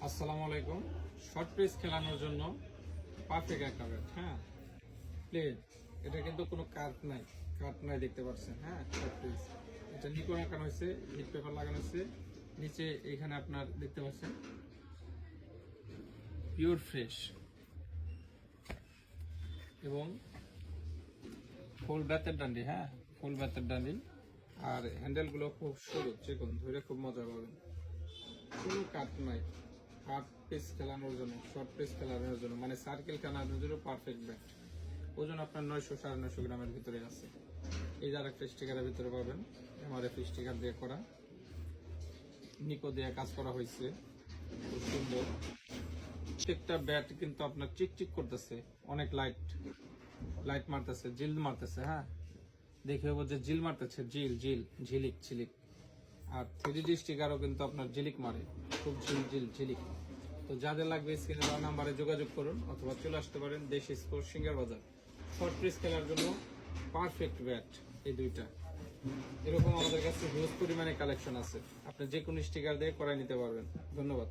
আসসালামু আলাইকুম। Short pitch খেলানোর জন্য পারফেক্ট একটা ব্যাট। হ্যাঁ, প্লেন। এটা কিন্তু কোনো কাট নাই দেখতে পাচ্ছেন। হ্যাঁ, শর্ট পিচ। এটা নিকো লাগানো হয়েছে, হিট পেপার লাগানো হয়েছে। নিচে এখানে আপনার দেখতে পাচ্ছেন পিওর ফ্রেশ এবং ফুল ব্যাতের ডান্ডি। হ্যাঁ, ফুল ব্যাতের ডান্ডি। আর হ্যান্ডেলগুলো খুব সরু, চিকন, ধরে খুব মজা পাবেন। কোনো কাট নাই। হাফ পিস খেলানোর জন্য, শর্ট পিস খেলানোর জন্য, মানে সার্কেল খেলানোর জন্য পারফেক্ট ব্যাট। ওজন আপনার 900-950 গ্রামের ভিতরে আছে। এই যে আরেকটা স্টিকারের ভিতরে পাবেন, MRF স্টিকার দিয়ে করা, নিকো দিয়ে কাজ করা হয়েছে, খুব সুন্দর। প্রত্যেকটা ব্যাট কিন্তু আপনার চিকচিক করতেছে, অনেক লাইট মারতেছে, জিল মারতেছে। হ্যাঁ, দেখে হবো যে জিল মারতেছে, ঝিলিক। আর 3D স্টিকারও কিন্তু আপনার ঝিলিক মারে, খুব ঝিলিক। তো যাদের লাগবে স্ক্রিনে দেওয়া নাম্বারে যোগাযোগ করুন অথবা চলে আসতে পারেন দেশি স্পোর্টস সিঙ্গার বাজার। শর্ট পিচ খেলার জন্য পারফেক্ট ব্যাট এই দুইটা। এরকম আমাদের কাছে হিউজ পরিমাণে কালেকশন আছে, আপনি যে কোনো স্টিকার দিয়ে করাই নিতে পারবেন। ধন্যবাদ।